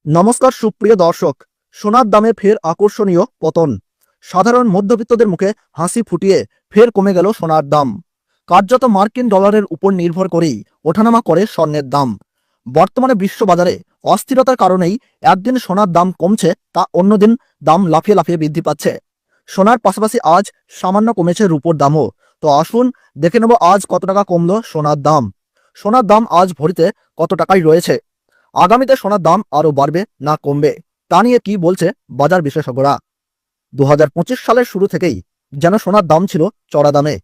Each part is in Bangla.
নমস্কার সুপ্রিয় দর্শক। সোনার দামে ফের আকর্ষণীয় পতন। সাধারণ মধ্যবিত্তদের মুখে হাসি ফুটিয়ে ফের কমে গেল সোনার দাম। কার্যত মার্কিন ডলারের উপর নির্ভর করেই ওঠানামা করে স্বর্ণের দাম। বর্তমানে বিশ্ববাজারে অস্থিরতার কারণেই একদিন সোনার দাম কমছে, তা অন্যদিন দাম লাফিয়ে লাফিয়ে বৃদ্ধি পাচ্ছে। সোনার পাশাপাশি আজ সামান্য কমেছে রূপোর দামও। তো আসুন দেখে নেব আজ কত টাকা কমলো সোনার দাম। সোনার দাম আজ ভরিতে কত টাকায় রয়েছে, আগামীতে সোনার দাম আরো বাড়বে না কমবে, তা নিয়ে কি বলছে বাজার বিশেষজ্ঞরা। 2025 সালের শুরু থেকেই যেন সোনার দাম ছিল চড়া দামে,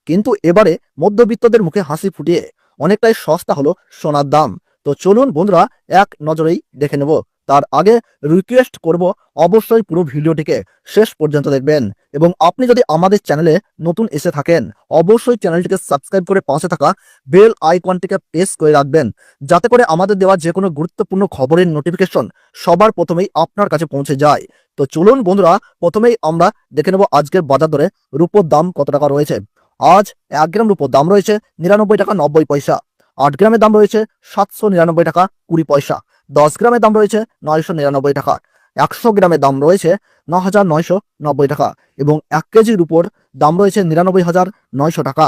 কিন্তু এবারে মধ্যবিত্তদের মুখে হাসি ফুটিয়ে অনেকটাই সস্তা হলো সোনার দাম। তো চলুন বন্ধুরা এক নজরেই দেখে নেব। তার আগে রিকোয়েস্ট করব, অবশ্যই পুরো ভিডিওটিকে শেষ পর্যন্ত দেখবেন এবং আপনি যদি আমাদের চ্যানেলে নতুন এসে থাকেন অবশ্যই চ্যানেলটিকে সাবস্ক্রাইব করে পাশে থাকা বেল আইকনটিকে প্রেস করে রাখবেন, যাতে করে আমাদের দেওয়া যে কোনো গুরুত্বপূর্ণ খবরের নোটিফিকেশন সবার প্রথমেই আপনার কাছে পৌঁছে যায়। তো চলুন বন্ধুরা, প্রথমেই আমরা দেখে নেব আজকের বাজার দরে রূপোর দাম কত টাকা রয়েছে। আজ 1 গ্রাম রূপোর দাম রয়েছে 99 টাকা 90 পয়সা। 8 গ্রামের দাম রয়েছে 799 টাকা 20 পয়সা। 10 গ্রামের দাম রয়েছে 999 টাকা। 100 গ্রামের দাম রয়েছে 9990 টাকা এবং 1 কেজির উপর দাম রয়েছে 99,900 টাকা।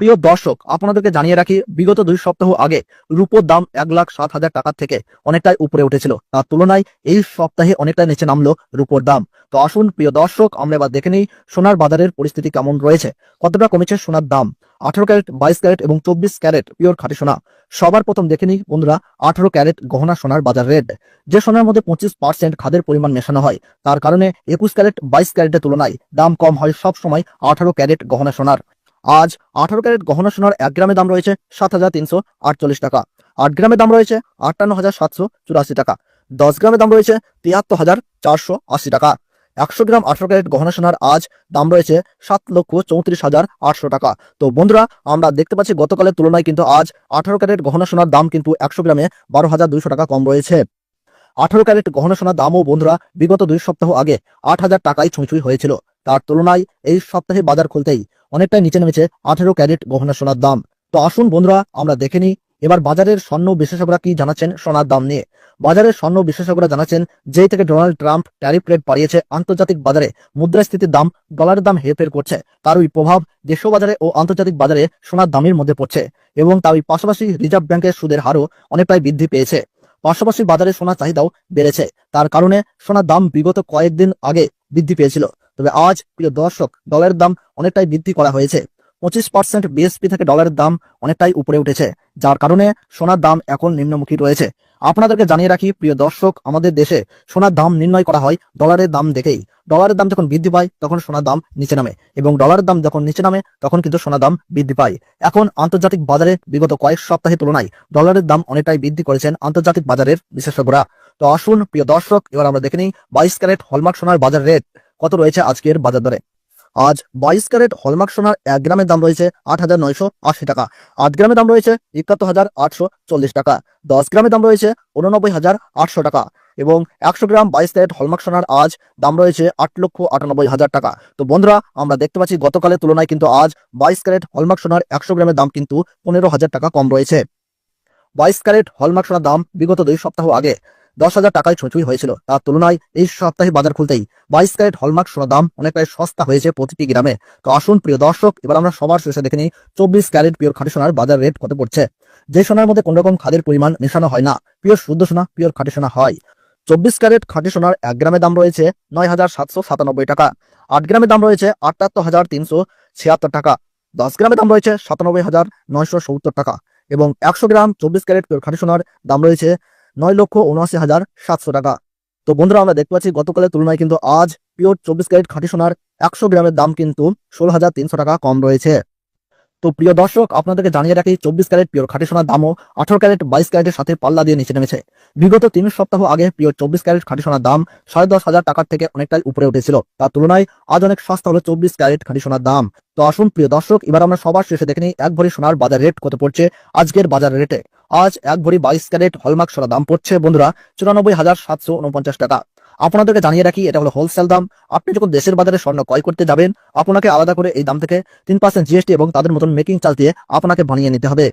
প্রিয় দর্শক, আপনাদেরকে জানিয়ে রাখি, বিগত 2 সপ্তাহ আগে রূপোর দাম 1,07,000 টাকার থেকে অনেকটাই উপরে উঠেছিল, তার তুলনায় এই সপ্তাহে অনেকটাই নিচে নামলো রূপোর দাম। তো আসুন প্রিয় দর্শক, আমরা এবার দেখে নিই সোনার বাজারের পরিস্থিতি কেমন রয়েছে, কতটা কমেছে সোনার দাম। 18 ক্যারেট, 22 ক্যারেট এবং 24 ক্যারেট পিওর খাঁটি সোনা। সবার প্রথম দেখে নিই বন্ধুরা 18 ক্যারেট গহনা সোনার বাজার রেট। যে সোনার মধ্যে 25% খাদের পরিমাণ মেশানো হয়, তার কারণে 21 ক্যারেট 22 ক্যারেটের তুলনায় দাম কম হয় সব সময় 18 ক্যারেট গহনা সোনার। আজ 18 ক্যারেট গহনা সোনার 1 গ্রামের দাম রয়েছে 7,348 টাকা। 8 গ্রামের দাম রয়েছে 58,784 টাকা। 10 গ্রামের দাম রয়েছে 73,480 টাকা। 100 গ্রাম 18 ক্যারেট গহনা সোনার আজ দাম রয়েছে 7,34,800 টাকা। তো বন্ধুরা, আমরা দেখতে পাচ্ছি গতকালের তুলনায় কিন্তু আজ 18 ক্যারেট গহনা সোনার দাম কিন্তু 100 গ্রামে 12,200 টাকা কম রয়েছে। 18 ক্যারেট গহনা সোনার দামও বন্ধুরা বিগত 2 সপ্তাহ আগে 8,000 টাকায় ছুঁই হয়েছিল, তার তুলনায় এই সপ্তাহে বাজার খুলতেই অনেকটাই নিচে নেমেছে 18 ক্যারেট গহনা সোনার দাম। তো আসুন বন্ধুরা আমরা দেখে নিই এবার বাজারের স্বর্ণ বিশেষজ্ঞরা কি জানাচ্ছেন সোনার দাম নিয়ে। বাজারের স্বর্ণ বিশেষজ্ঞরা জানাচ্ছেন, যেই থেকে ডোনাল্ড ট্রাম্প ট্যারিফ রেট বাড়িয়েছে, আন্তর্জাতিক বাজারে মুদ্রাস্ফীতির দাম, ডলারের দাম হেরফের করছে, তারই প্রভাব দেশীয় বাজারে ও আন্তর্জাতিক বাজারে সোনার দামের মধ্যে পড়ছে এবং তারই পাশাপাশি রিজার্ভ ব্যাংকের সুদের হারও অনেকটাই বৃদ্ধি পেয়েছে। পাশাপাশি বাজারে সোনার চাহিদাও বেড়েছে, তার কারণে সোনার দাম বিগত কয়েকদিন আগে বৃদ্ধি পেয়েছিল, তবে আজ প্রিয় দর্শক ডলারের দাম অনেকটাই বৃদ্ধি করা হয়েছে। 25% বিএসপি থেকে ডলারের দাম অনেকটাই উপরে উঠেছে, যার কারণে সোনার দাম এখন নিম্নমুখী রয়েছে। আপনাদেরকে জানিয়ে রাখি প্রিয় দর্শক, আমাদের দেশে সোনার দাম নির্ণয় করা হয় ডলারের দাম দেখেই। ডলারের দাম যখন বৃদ্ধি পায় তখন সোনার দাম নিচে নামে এবং ডলারের দাম যখন নিচে নামে তখন কিন্তু সোনার দাম বৃদ্ধি পায়। এখন আন্তর্জাতিক বাজারে বিগত কয়েক সপ্তাহের তুলনায় ডলারের দাম অনেকটাই বৃদ্ধি করেছেন আন্তর্জাতিক বাজারের বিশেষজ্ঞরা। তো আসুন প্রিয় দর্শক, এবার আমরা দেখে নিই 22 ক্যারেট হলমার্ক সোনার বাজার রেট কত রয়েছে আজকের বাজার দরে। আজ 22 ক্যারেট হলমার্ক সোনার 1 গ্রামের দাম রয়েছে 8,980 টাকা। 8 গ্রামের দাম রয়েছে 71,840 টাকা। 10 গ্রামের দাম রয়েছে 89,800 টাকা এবং 100 গ্রাম 22 ক্যারেট হলমার্ক সোনার আজ দাম রয়েছে 8,98,000 টাকা। তো বন্ধুরা, আমরা দেখতে পাচ্ছি গতকালের তুলনায় কিন্তু আজ 22 ক্যারেট হলমার্ক সোনার 100 গ্রামের দাম কিন্তু 15,000 টাকা কম রয়েছে। 22 ক্যারেট হলমার্ক সোনার দাম বিগত 2 সপ্তাহ আগে 10,000 টাকায় ছুঁই হয়েছিল, তার তুলনায় এই সপ্তাহে বাজার খুলতেই 22 ক্যারেট হলমার্ক সোনার দাম অনেকটাই সস্তা হয়েছে প্রতিটি গ্রামে। তো আসুন প্রিয় দর্শক, এবার আমরা সবার শেষে দেখে নিই 24 ক্যারেট পিওর খাঁটি সোনার বাজার রেট কত পড়ছে। যে সোনার মধ্যে কোন রকম খাদের পরিমাণ মেশানো হয় না, পিওর শুদ্ধ সোনা, পিওর খাঁটি সোনা হয়। 24 ক্যারেট খাঁটি সোনার 1 গ্রামের দাম রয়েছে 9,797 টাকা। 8 গ্রামের দাম রয়েছে 78,376 টাকা। 10 গ্রামের দাম রয়েছে 97,970 টাকা এবং 100 গ্রাম 24 ক্যারেট পিওর খাঁটি সোনার দাম রয়েছে 9,79,700 টাকা। তো বন্ধুরা, আমরা দেখতে পাচ্ছি গতকালের তুলনায় কিন্তু আজ পিওর 24 ক্যারেট খাঁটি সোনার 100 গ্রামের দাম কিন্তু 16,300 টাকা কম রয়েছে। তো প্রিয় দর্শক, আপনাদেরকে জানিয়ে রাখি 24 ক্যারেট পিওর খাঁটি সোনার দামও 18 ক্যারেট 22 ক্যারেটের সাথে পাল্লা দিয়ে নিচে নেমেছে। বিগত 3 সপ্তাহ আগে পিওর 24 ক্যারেট খাঁটি সোনার দাম 10,500 টাকার থেকে অনেকটাই উপরে উঠেছিল, তার তুলনায় আজ অনেক সস্তা হলো 24 ক্যারেট খাঁটি সোনার দাম। তো আসুন প্রিয় দর্শক, এবার আমরা সবার শেষে দেখে নিই 1 ভরি সোনার বাজার রেট কত পড়ছে আজকের বাজার রেটে। আজ 1 ভরি 22 ক্যারেট হলমার্ক সোনার দাম পড়ছে বন্ধুরা 94,749 টাকা। আপনাদেরকে জানিয়ে রাখি এটা হলো হোলসেল দাম। আপনি যখন দেশের বাজারে স্বর্ণ ক্রয় করতে যাবেন, আপনাকে আলাদা করে এই দাম থেকে 3% জিএসটি এবং তাদের মতন মেকিং চার্জ দিয়ে আপনাকে বানিয়ে নিতে হবে।